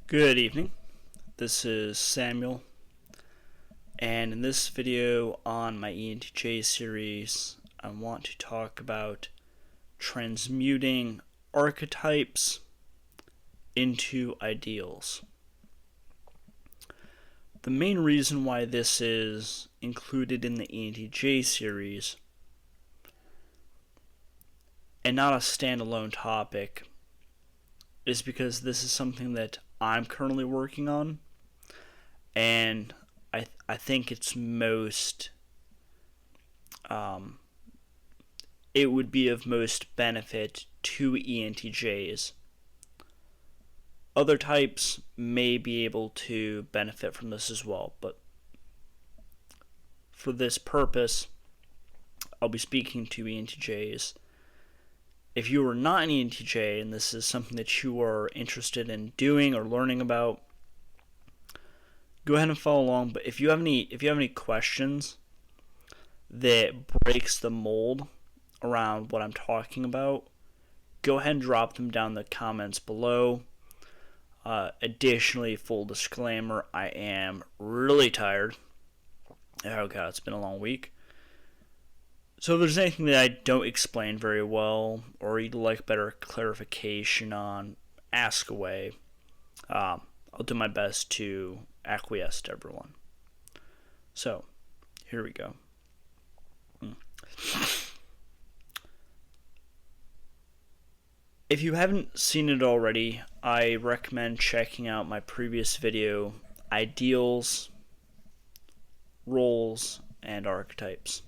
Good evening, this is Samuel, and in this video on my ENTJ series, I want to talk about transmuting archetypes into ideals. The main reason why this is included in the ENTJ series and not a standalone topic is because this is something that I'm currently working on, and I think it's most it would be of most benefit to ENTJs. Other types may be able to benefit from this as well, but for this purpose, I'll be speaking to ENTJs. If you are not an ENTJ and this is something that you are interested in doing or learning about, go ahead and follow along. But if you have any questions that breaks the mold around what I'm talking about, go ahead and drop them down in the comments below. Additionally, full disclaimer, I am really tired. Oh god, it's been a long week. So if there's anything that I don't explain very well, or you'd like better clarification on, ask away. I'll do my best to acquiesce to everyone. So, here we go. If you haven't seen it already, I recommend checking out my previous video, Ideals, Roles, and Archetypes.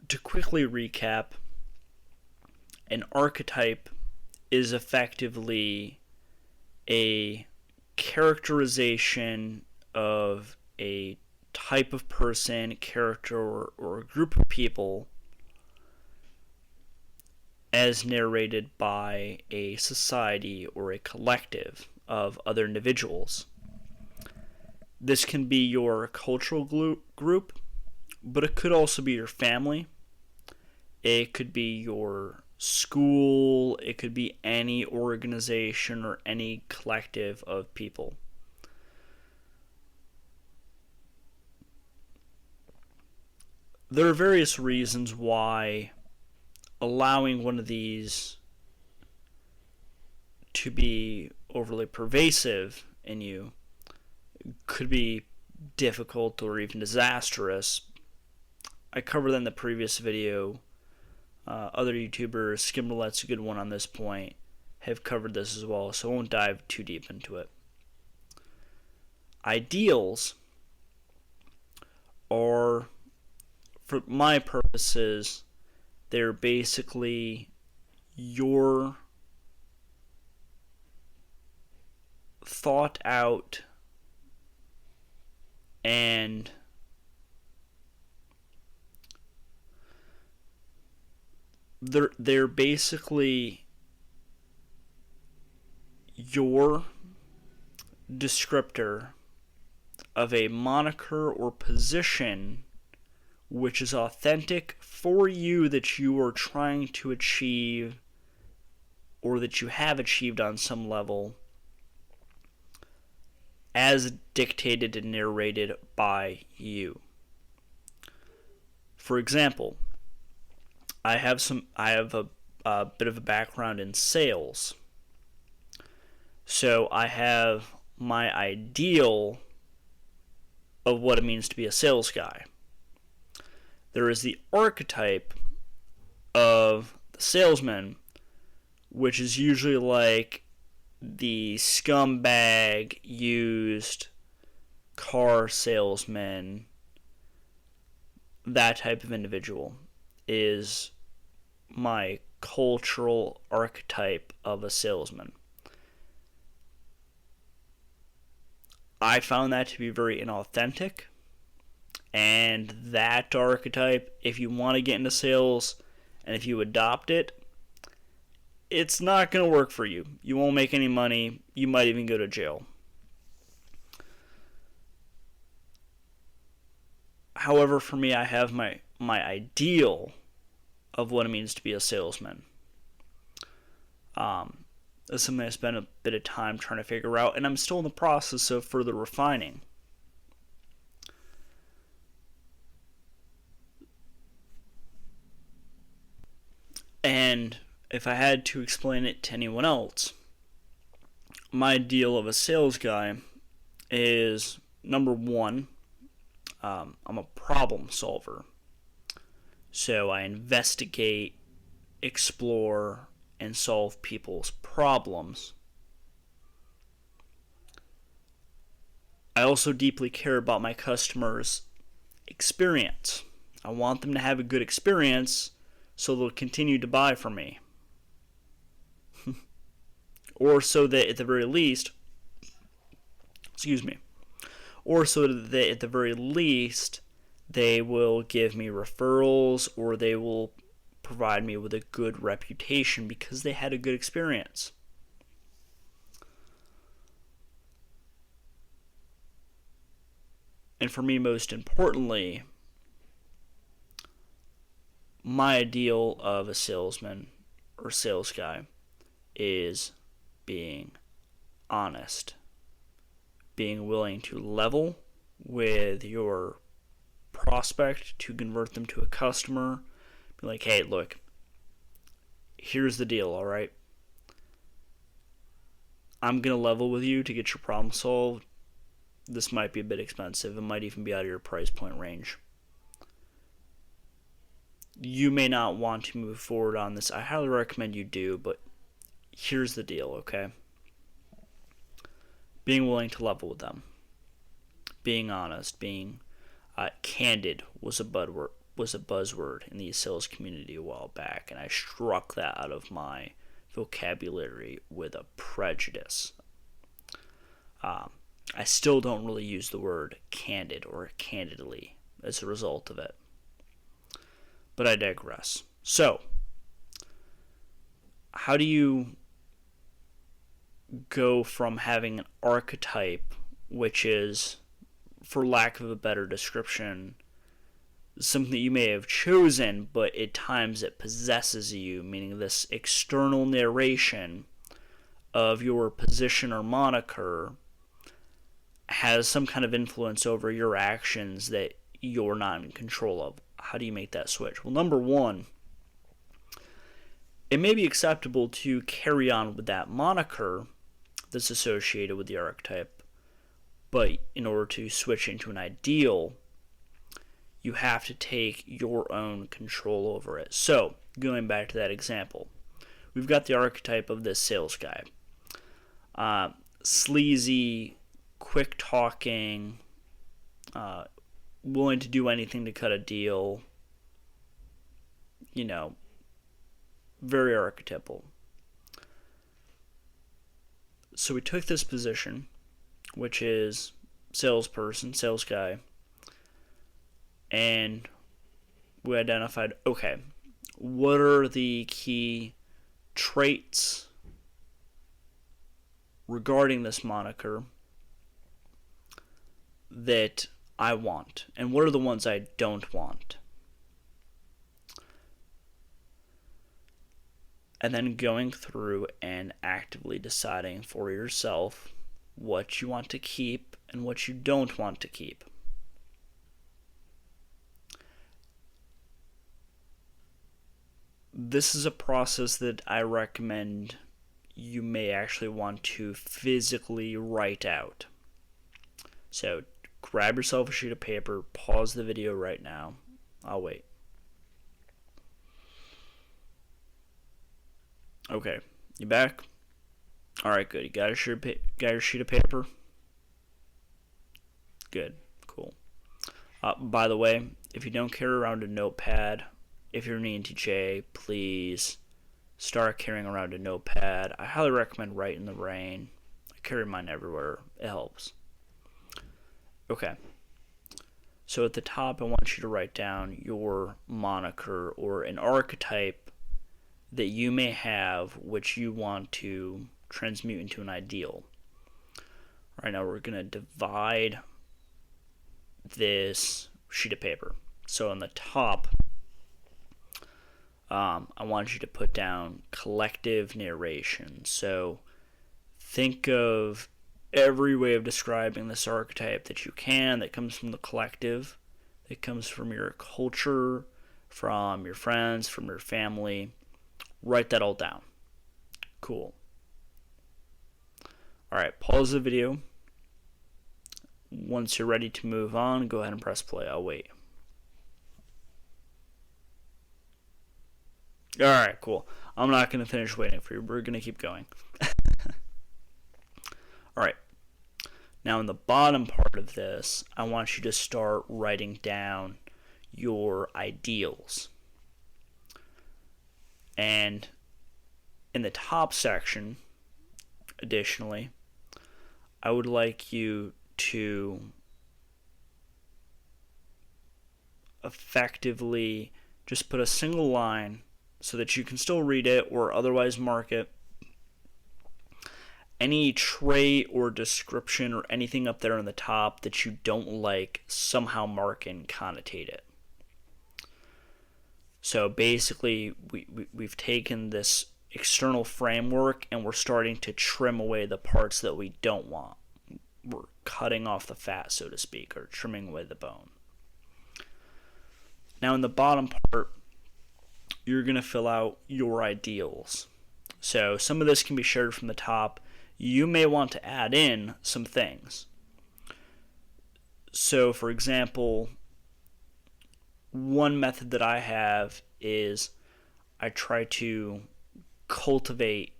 To quickly recap, an archetype is effectively a characterization of a type of person, character, or a group of people as narrated by a society or a collective of other individuals. This can be your cultural group, but it could also be your family. It could be your school, it could be any organization or any collective of people. There are various reasons why allowing one of these to be overly pervasive in you could be difficult or even disastrous. I covered that in the previous video. Other YouTubers, Skimmerlet's a good one on this point, have covered this as well, so I won't dive too deep into it. Ideals are, for my purposes, they're basically your thought out and they're basically your descriptor of a moniker or position which is authentic for you, that you are trying to achieve or that you have achieved on some level, as dictated and narrated by you. For example, I have a bit of a background in sales. So I have my ideal of what it means to be a sales guy. There is the archetype of the salesman, which is usually like the scumbag, used car salesman. That type of individual is my cultural archetype of a salesman. I found that to be very inauthentic, and that archetype, if you want to get into sales and if you adopt it, it's not going to work for you. You won't make any money. You might even go to jail. However, for me, I have my ideal of what it means to be a salesman. That's something I spent a bit of time trying to figure out, and I'm still in the process of further refining. And if I had to explain it to anyone else, my ideal of a sales guy is, number one, I'm a problem solver. So I investigate, explore, and solve people's problems. I also deeply care about my customers' experience. I want them to have a good experience so they'll continue to buy from me. Or so that at the very least, they will give me referrals, or they will provide me with a good reputation because they had a good experience. And for me, most importantly, my ideal of a salesman or sales guy is being honest, being willing to level with your prospect to convert them to a customer. Be like, hey, look, here's the deal, all right? I'm going to level with you to get your problem solved. This might be a bit expensive. It might even be out of your price point range. You may not want to move forward on this. I highly recommend you do, but here's the deal, okay? Being willing to level with them. Being honest. Being candid was a buzzword in the sales community a while back, and I struck that out of my vocabulary with a prejudice. I still don't really use the word candid or candidly as a result of it. But I digress. So, how do you go from having an archetype, which is, for lack of a better description, something that you may have chosen, but at times it possesses you, meaning this external narration of your position or moniker has some kind of influence over your actions that you're not in control of? How do you make that switch? Well, number one, it may be acceptable to carry on with that moniker that's associated with the archetype, but in order to switch into an ideal, you have to take your own control over it. So, going back to that example, we've got the archetype of this sales guy. Sleazy, quick-talking, willing to do anything to cut a deal, very archetypal. So we took this position, which is salesperson, sales guy, and we identified, okay, what are the key traits regarding this moniker that I want, and what are the ones I don't want? And then going through and actively deciding for yourself what you want to keep and what you don't want to keep. This is a process that I recommend you may actually want to physically write out. So grab yourself a sheet of paper, pause the video right now. I'll wait. Okay, you back? Alright, good. You got your sheet of paper? Good, cool. By the way, if you don't carry around a notepad, if you're an ENTJ, please start carrying around a notepad. I highly recommend Write in the Rain. I carry mine everywhere. It helps. Okay. So at the top, I want you to write down your moniker or an archetype that you may have which you want to transmute into an ideal. Right now we're going to divide this sheet of paper. So on the top, I want you to put down collective narration. So think of every way of describing this archetype that you can that comes from the collective, that comes from your culture, from your friends, from your family. Write that all down. Cool. Alright, pause the video. Once you're ready to move on, go ahead and press play. I'll wait. Alright, cool. I'm not going to finish waiting for you. We're going to keep going. Alright. Now in the bottom part of this, I want you to start writing down your ideals. And in the top section, additionally, I would like you to effectively just put a single line so that you can still read it or otherwise mark it. Any trait or description or anything up there on the top that you don't like, somehow mark and connotate it. So basically, we've taken this external framework and we're starting to trim away the parts that we don't want. We're cutting off the fat, so to speak, or trimming away the bone. Now in the bottom part, you're going to fill out your ideals. So some of this can be shared from the top. You may want to add in some things. So for example, one method that I have is I try to cultivate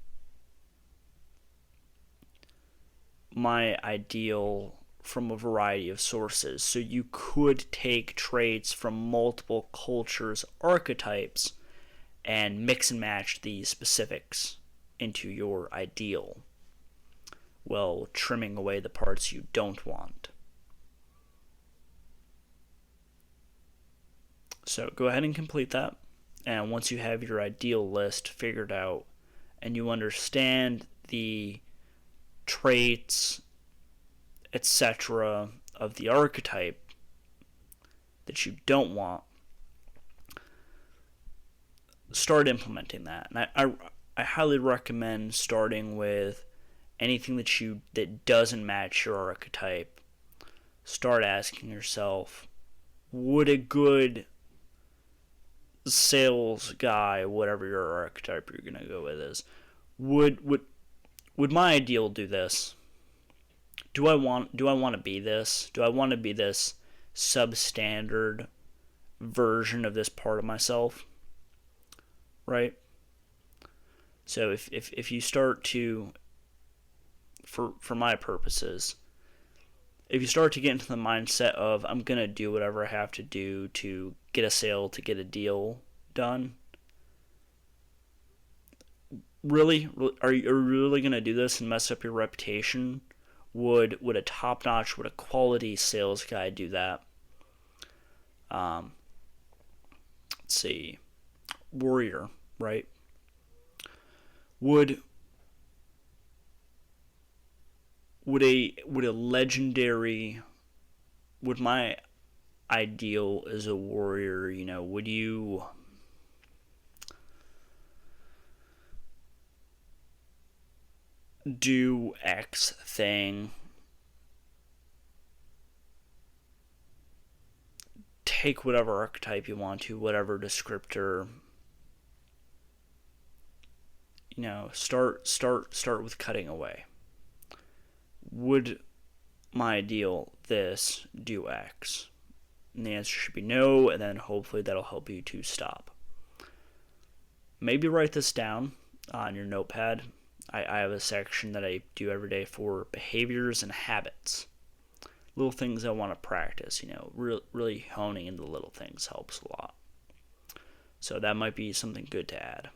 my ideal from a variety of sources. So you could take traits from multiple cultures, archetypes, and mix and match these specifics into your ideal, while trimming away the parts you don't want. So go ahead and complete that. And once you have your ideal list figured out and you understand the traits, etc., of the archetype that you don't want, start implementing that. And I highly recommend starting with anything that doesn't match your archetype. Start asking yourself, would a good sales guy, whatever your archetype you're gonna go with is, would my ideal do this? Do I want to be this? Do I want to be this substandard version of this part of myself? Right? So if you start to, for my purposes, if you start to get into the mindset of I'm gonna do whatever I have to do to get a sale, to get a deal done, really, are you really gonna do this and mess up your reputation? Would a top-notch, would a quality sales guy do that? Let's see, warrior, right? Would my ideal as a warrior, would you do X thing, take whatever archetype you want to, whatever descriptor, start with cutting away. Would my ideal this do X? And the answer should be no, and then hopefully that'll help you to stop. Maybe write this down on your notepad. I have a section that I do every day for behaviors and habits. Little things I want to practice, really honing into the little things helps a lot. So that might be something good to add.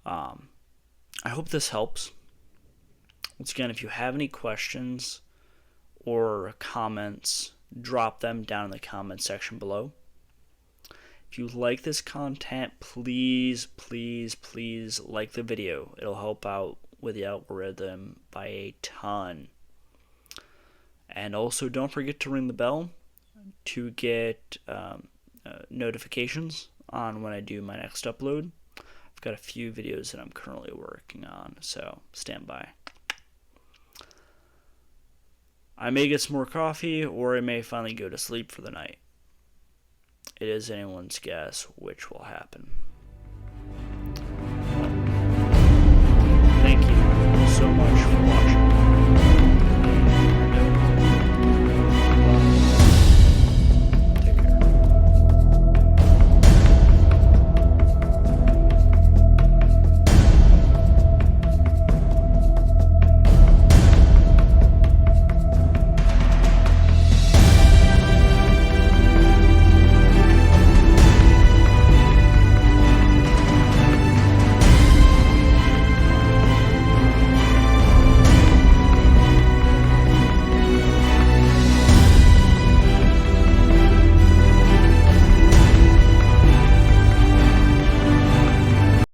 I hope this helps. Once again, if you have any questions or comments, drop them down in the comment section below. If you like this content, please like the video. It'll help out with the algorithm by a ton. And also, don't forget to ring the bell to get notifications on when I do my next upload. I've got a few videos that I'm currently working on, so stand by. I may get some more coffee, or I may finally go to sleep for the night. It is anyone's guess which will happen.